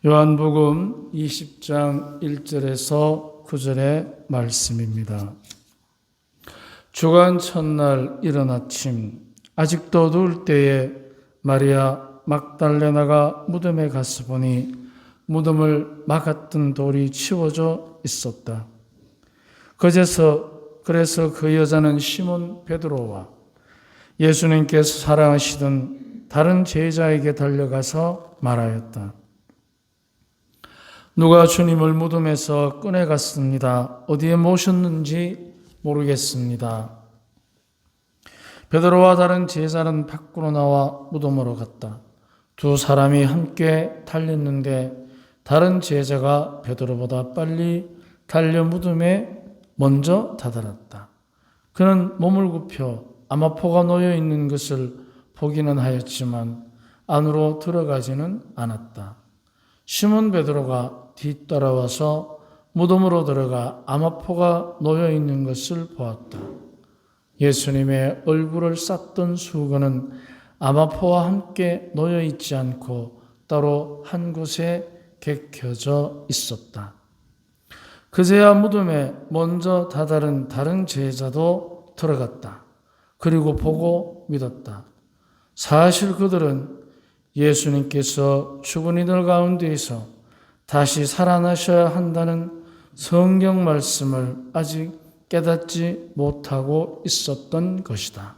요한복음 20장 1절에서 9절의 말씀입니다. 주간 첫날 이른 아침 아직도 어두울 때에 마리아 막달레나가 무덤에 가서 보니 무덤을 막았던 돌이 치워져 있었다. 그래서 그 여자는 시몬 베드로와 예수님께서 사랑하시던 다른 제자에게 달려가서 말하였다. 누가 주님을 무덤에서 꺼내갔습니다. 어디에 모셨는지 모르겠습니다. 베드로와 다른 제자는 밖으로 나와 무덤으로 갔다. 두 사람이 함께 달렸는데 다른 제자가 베드로보다 빨리 달려 무덤에 먼저 다다랐다. 그는 몸을 굽혀 아마포가 놓여 있는 것을 보기는 하였지만 안으로 들어가지는 않았다. 시몬 베드로가 뒤따라와서 무덤으로 들어가 아마포가 놓여 있는 것을 보았다. 예수님의 얼굴을 쌌던 수건은 아마포와 함께 놓여 있지 않고 따로 한 곳에 개켜져 있었다. 그제야 무덤에 먼저 다다른 다른 제자도 들어갔다. 그리고 보고 믿었다. 사실 그들은 예수님께서 죽은 이들 가운데에서 다시 살아나셔야 한다는 성경 말씀을 아직 깨닫지 못하고 있었던 것이다.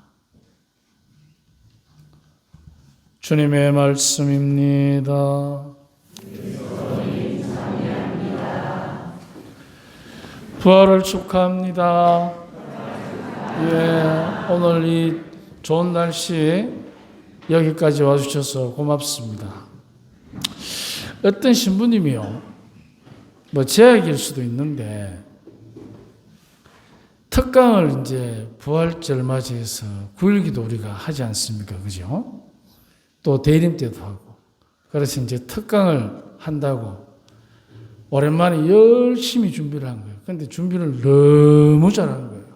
주님의 말씀입니다. 부활을 축하합니다. 오늘 이 좋은 날씨 여기까지 와주셔서 고맙습니다. 어떤 신부님이요, 제 얘기일 수도 있는데, 특강을 이제 부활절 맞이해서 9일기도 우리가 하지 않습니까? 그죠? 또 대림 때도 하고. 그래서 이제 특강을 한다고 오랜만에 열심히 준비를 한 거예요. 근데 준비를 너무 잘한 거예요.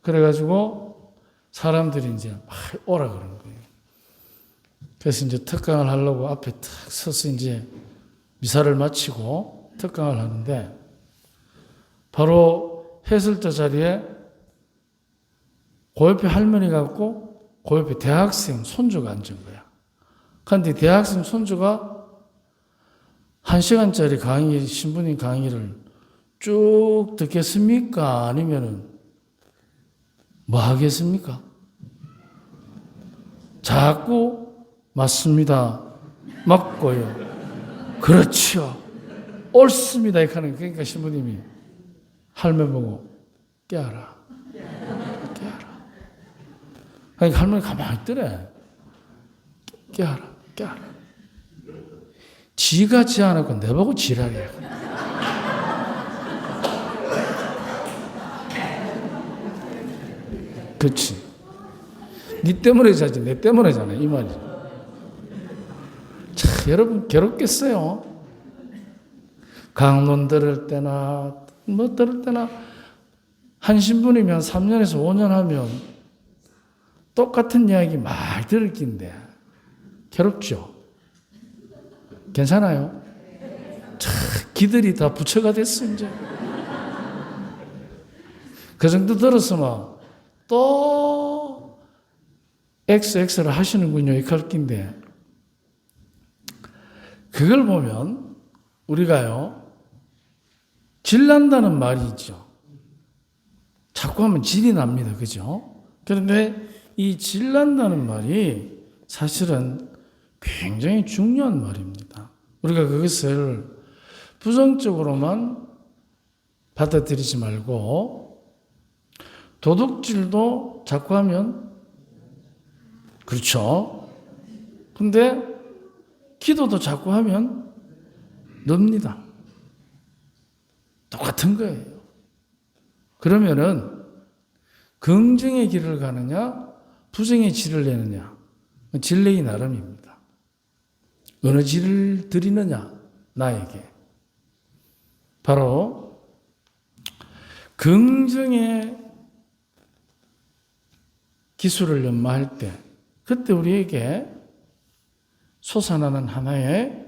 그래가지고 사람들이 이제 막 오라 그런 거예요. 그래서 이제 특강을 하려고 앞에 탁 서서 이제 미사를 마치고 특강을 하는데, 바로 해설자 자리에 그 옆에 할머니가 있고 그 옆에 대학생 손주가 앉은 거야. 그런데 대학생 손주가 1시간짜리 강의, 신부님 강의를 쭉 듣겠습니까? 아니면은 뭐 하겠습니까? 자꾸 맞습니다. 맞고요. 그렇죠. 옳습니다. 이렇게 하는, 그러니까 신부님이 할머니 보고 깨어라. 깨어라. 그러니까 할머니 가만히 있더래. 깨어라. 깨어라. 지가 지 않았고 내보고 지랄이야. 그렇지. 니 때문에 자지 내 때문에 자네 이 말이죠. 참 여러분 괴롭겠어요. 강론 들을 때나 뭐 들을 때나 한 신부님이 3년에서 5년 하면 똑같은 이야기 많이 들을 긴데 괴롭죠. 괜찮아요? 참 기들이 다 부처가 됐어 이제. 그 정도 들었으면 또 XX를 하시는군요. 이 갈긴데 그걸 보면 우리가요 질난다는 말이 있죠. 자꾸 하면 질이 납니다. 그죠? 그런데 이 질난다는 말이 사실은 굉장히 중요한 말입니다. 우리가 그것을 부정적으로만 받아들이지 말고 도둑질도 자꾸 하면 그렇죠. 근데 기도도 자꾸 하면 늡니다. 똑같은 거예요. 그러면은 긍정의 길을 가느냐 부정의 질을 내느냐 질내기 나름입니다. 어느 질을 드리느냐 나에게. 바로 긍정의 기술을 연마할 때 그때 우리에게 솟아나는 하나의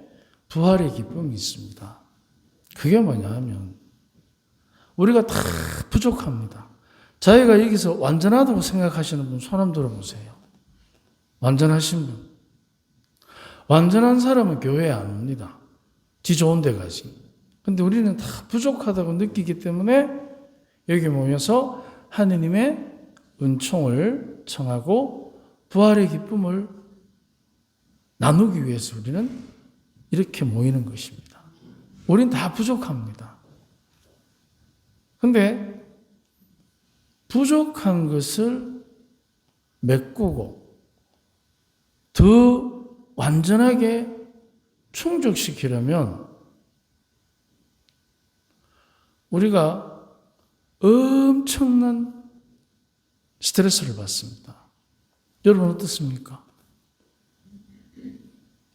부활의 기쁨이 있습니다. 그게 뭐냐 하면 우리가 다 부족합니다. 자기가 여기서 완전하다고 생각하시는 분 손 한번 들어보세요. 완전하신 분. 완전한 사람은 교회에 안 옵니다. 지 좋은 데 가지. 근데 우리는 다 부족하다고 느끼기 때문에 여기 모여서 하느님의 은총을 청하고 부활의 기쁨을 나누기 위해서 우리는 이렇게 모이는 것입니다. 우린 다 부족합니다. 근데 부족한 것을 메꾸고 더 완전하게 충족시키려면 우리가 엄청난 스트레스를 받습니다. 여러분 어떻습니까?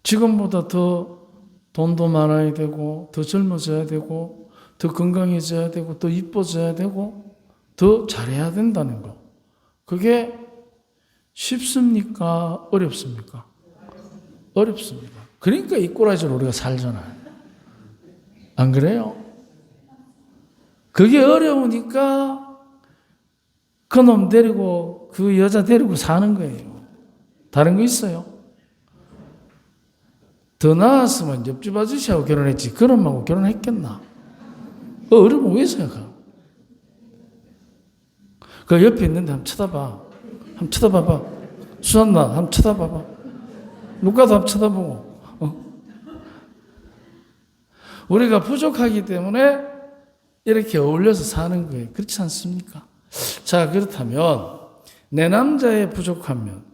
지금보다 더 돈도 많아야 되고 더 젊어져야 되고 더 건강해져야 되고 더 이뻐져야 되고 더 잘해야 된다는 거. 그게 쉽습니까? 어렵습니까? 어렵습니다. 그러니까 이 꼬라지로 우리가 살잖아요. 안 그래요? 그게 어려우니까 그놈 데리고 그 여자 데리고 사는 거예요. 다른 거 있어요? 더 나았으면 옆집 아저씨하고 결혼했지 그놈하고 결혼했겠나? 어려우면 왜 생각하? 그 옆에 있는데 한번 쳐다봐. 한번 쳐다봐봐. 수산나 한번 쳐다봐봐. 누가도 한번 쳐다보고. 우리가 부족하기 때문에 이렇게 어울려서 사는 거예요. 그렇지 않습니까? 자, 그렇다면 내 남자의 부족하면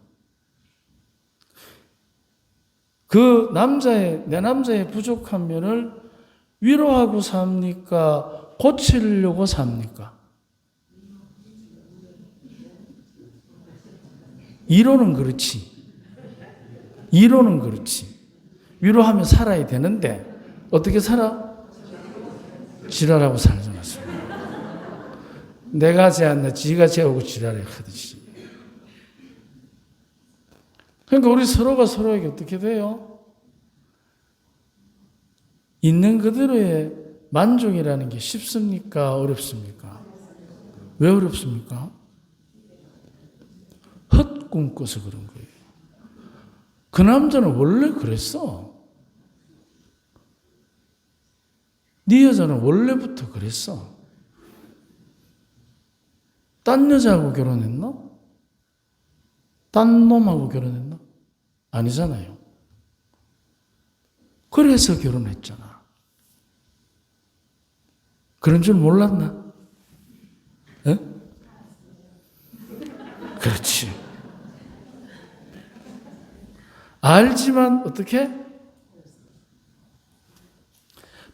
내 남자의 부족한 면을 위로하고 삽니까? 고치려고 삽니까? 이론은 그렇지. 이론은 그렇지. 위로하면 살아야 되는데 어떻게 살아? 지랄하고 살지 않습니까? 내가 재웠나 지가 재우고 지랄해 하듯이. 그러니까 우리 서로가 서로에게 어떻게 돼요? 있는 그대로의 만족이라는 게 쉽습니까? 어렵습니까? 왜 어렵습니까? 헛꿈 꿔서 그런 거예요. 그 남자는 원래 그랬어. 네 여자는 원래부터 그랬어. 딴 여자하고 결혼했나? 딴 놈하고 결혼했나? 아니잖아요. 그래서 결혼했잖아. 그런 줄 몰랐나? 에? 그렇지. 알지만 어떻게?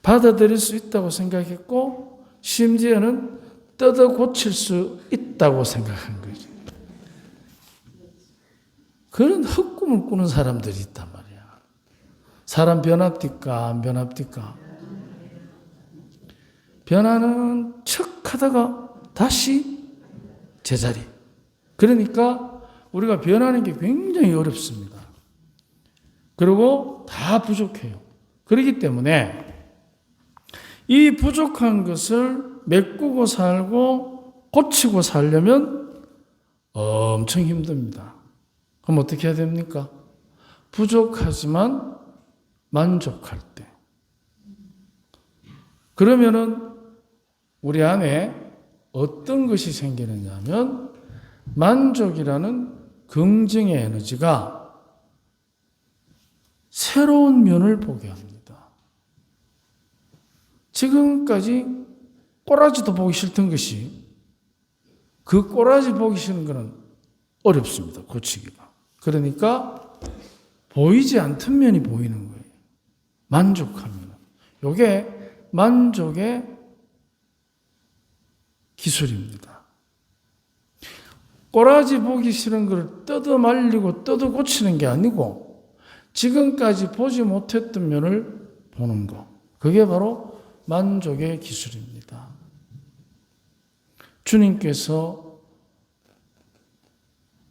받아들일 수 있다고 생각했고 심지어는 뜯어 고칠 수 있다고 생각한 거지. 그런 헛꿈을 꾸는 사람들이 있단 말이야. 사람 변합니까? 안 변합니까? 변하는 척 하다가 다시 제자리. 그러니까 우리가 변하는 게 굉장히 어렵습니다. 그리고 다 부족해요. 그렇기 때문에 이 부족한 것을 메꾸고 살고 고치고 살려면 엄청 힘듭니다. 그럼 어떻게 해야 됩니까? 부족하지만 만족할 때. 그러면은 우리 안에 어떤 것이 생기느냐 하면 만족이라는 긍정의 에너지가 새로운 면을 보게 합니다. 지금까지 꼬라지도 보기 싫던 것이 그 꼬라지 보기 싫은 것은 어렵습니다. 고치기가. 그러니까 보이지 않던 면이 보이는 거예요. 만족하면. 이게 만족의 기술입니다. 꼬라지 보기 싫은 걸 뜯어 말리고 뜯어 고치는 게 아니고 지금까지 보지 못했던 면을 보는 것. 그게 바로 만족의 기술입니다. 주님께서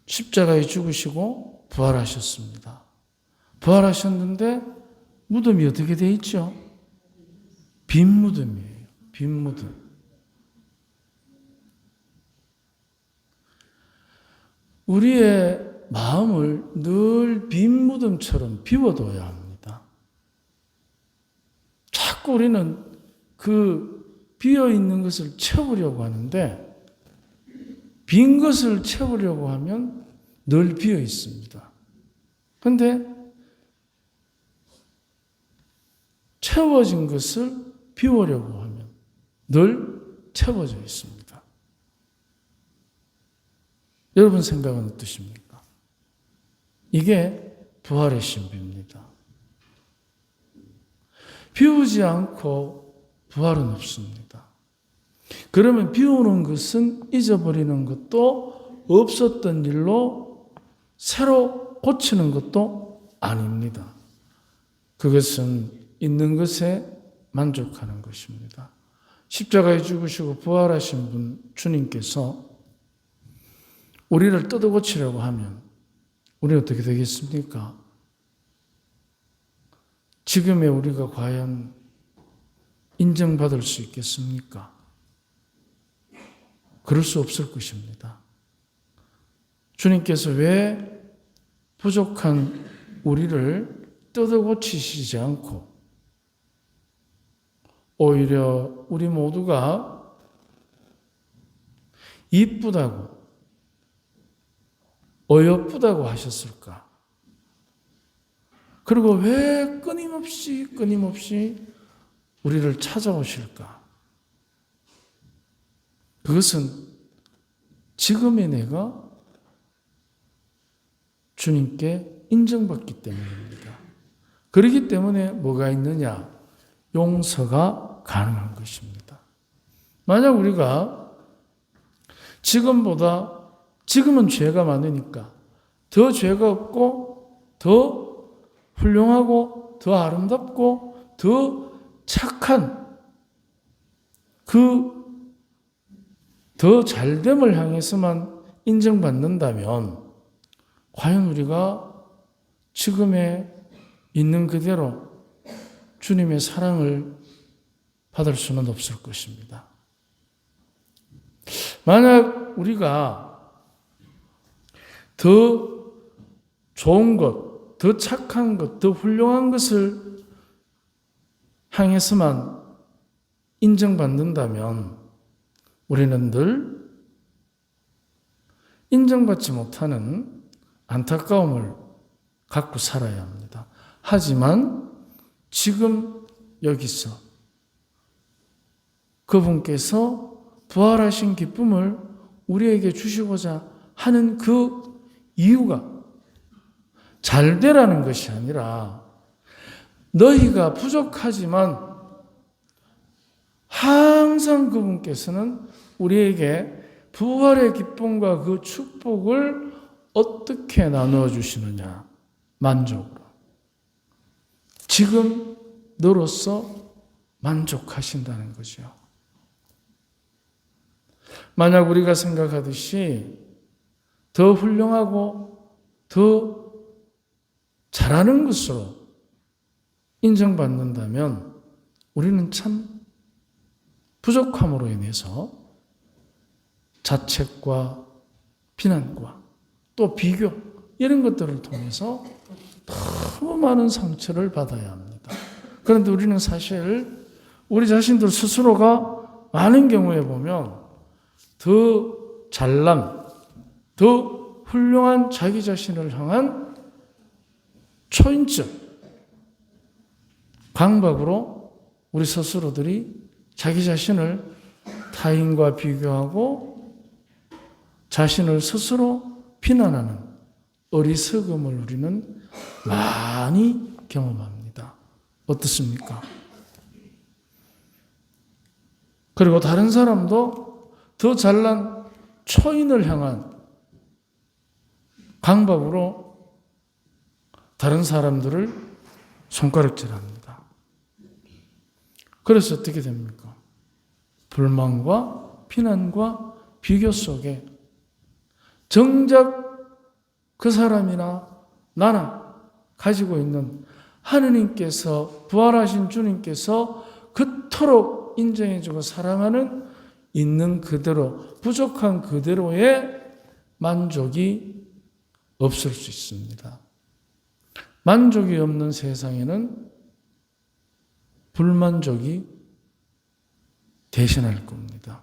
십자가에 죽으시고 부활하셨습니다. 부활하셨는데 무덤이 어떻게 돼 있죠? 빈 무덤이에요. 빈 무덤. 우리의 마음을 늘 빈 무덤처럼 비워둬야 합니다. 자꾸 우리는 그 비어있는 것을 채우려고 하는데 빈 것을 채우려고 하면 늘 비어 있습니다. 그런데 채워진 것을 비우려고 하면 늘 채워져 있습니다. 여러분 생각은 어떠십니까? 이게 부활의 신비입니다. 비우지 않고 부활은 없습니다. 그러면 비우는 것은 잊어버리는 것도 없었던 일로 새로 고치는 것도 아닙니다. 그것은 있는 것에 만족하는 것입니다. 십자가에 죽으시고 부활하신 분 주님께서 우리를 뜯어고치려고 하면 우리는 어떻게 되겠습니까? 지금의 우리가 과연 인정받을 수 있겠습니까? 그럴 수 없을 것입니다. 주님께서 왜 부족한 우리를 뜯어고치시지 않고 오히려 우리 모두가 이쁘다고 어여쁘다고 하셨을까? 그리고 왜 끊임없이 우리를 찾아오실까? 그것은 지금의 내가 주님께 인정받기 때문입니다. 그렇기 때문에 뭐가 있느냐? 용서가 가능한 것입니다. 만약 우리가 지금은 죄가 많으니까 더 죄가 없고 더 훌륭하고 더 아름답고 더 착한 그 더 잘됨을 향해서만 인정받는다면 과연 우리가 지금의 있는 그대로 주님의 사랑을 받을 수는 없을 것입니다. 만약 우리가 더 좋은 것, 더 착한 것, 더 훌륭한 것을 향해서만 인정받는다면 우리는 늘 인정받지 못하는 안타까움을 갖고 살아야 합니다. 하지만 지금 여기서 그분께서 부활하신 기쁨을 우리에게 주시고자 하는 그 이유가 잘 되라는 것이 아니라 너희가 부족하지만 항상 그분께서는 우리에게 부활의 기쁨과 그 축복을 어떻게 나누어 주시느냐? 만족으로. 지금 너로서 만족하신다는 거죠. 만약 우리가 생각하듯이 더 훌륭하고 더 잘하는 것으로 인정받는다면 우리는 참 부족함으로 인해서 자책과 비난과 또 비교 이런 것들을 통해서 너무 많은 상처를 받아야 합니다. 그런데 우리는 사실 우리 자신들 스스로가 많은 경우에 보면 더 잘남, 더 훌륭한 자기 자신을 향한 초인적 강박으로 우리 스스로들이 자기 자신을 타인과 비교하고 자신을 스스로 비난하는 어리석음을 우리는 많이 경험합니다. 어떻습니까? 그리고 다른 사람도 더 잘난 초인을 향한 강박으로 다른 사람들을 손가락질합니다. 그래서 어떻게 됩니까? 불만과 비난과 비교 속에 정작 그 사람이나 나나 가지고 있는 하느님께서, 부활하신 주님께서 그토록 인정해주고 사랑하는 있는 그대로, 부족한 그대로의 만족이 없을 수 있습니다. 만족이 없는 세상에는 불만족이 대신할 겁니다.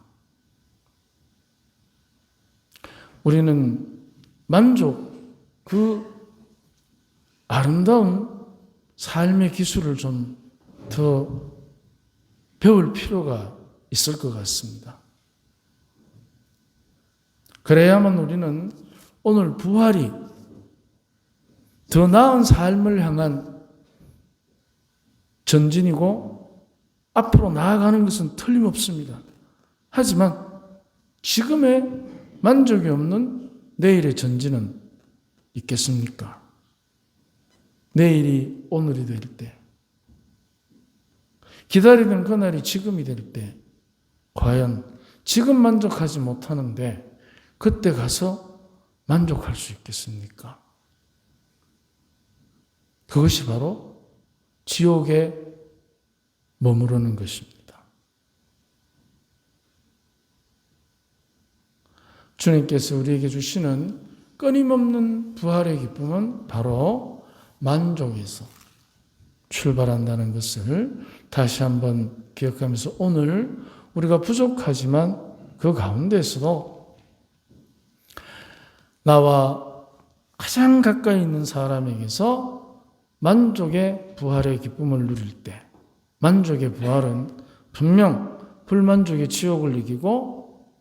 우리는 만족, 그 아름다운 삶의 기술을 좀 더 배울 필요가 있을 것 같습니다. 그래야만 우리는 오늘 부활이 더 나은 삶을 향한 전진이고 앞으로 나아가는 것은 틀림없습니다. 하지만 지금의 만족이 없는 내일의 전진은 있겠습니까? 내일이 오늘이 될 때, 기다리던 그날이 지금이 될 때, 과연 지금 만족하지 못하는데 그때 가서 만족할 수 있겠습니까? 그것이 바로 지옥에 머무르는 것입니다. 주님께서 우리에게 주시는 끊임없는 부활의 기쁨은 바로 만족에서 출발한다는 것을 다시 한번 기억하면서 오늘 우리가 부족하지만 그 가운데서도 나와 가장 가까이 있는 사람에게서 만족의 부활의 기쁨을 누릴 때, 만족의 부활은 분명 불만족의 지옥을 이기고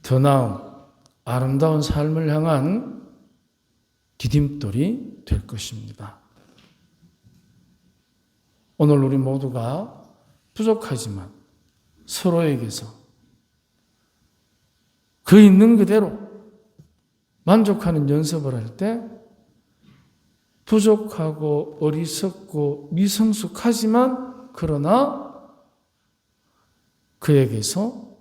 더 나은 아름다운 삶을 향한 디딤돌이 될 것입니다. 오늘 우리 모두가 부족하지만 서로에게서 그 있는 그대로 만족하는 연습을 할 때 부족하고 어리석고 미성숙하지만 그러나 그에게서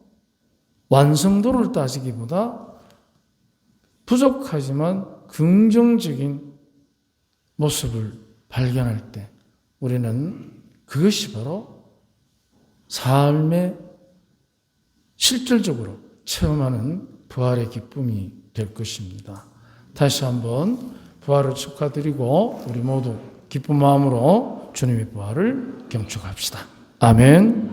완성도를 따지기보다 부족하지만 긍정적인 모습을 발견할 때 우리는 그것이 바로 삶의 실질적으로 체험하는 부활의 기쁨이 될 것입니다. 다시 한번 부활을 축하드리고 우리 모두 기쁜 마음으로 주님의 부활을 경축합시다. 아멘.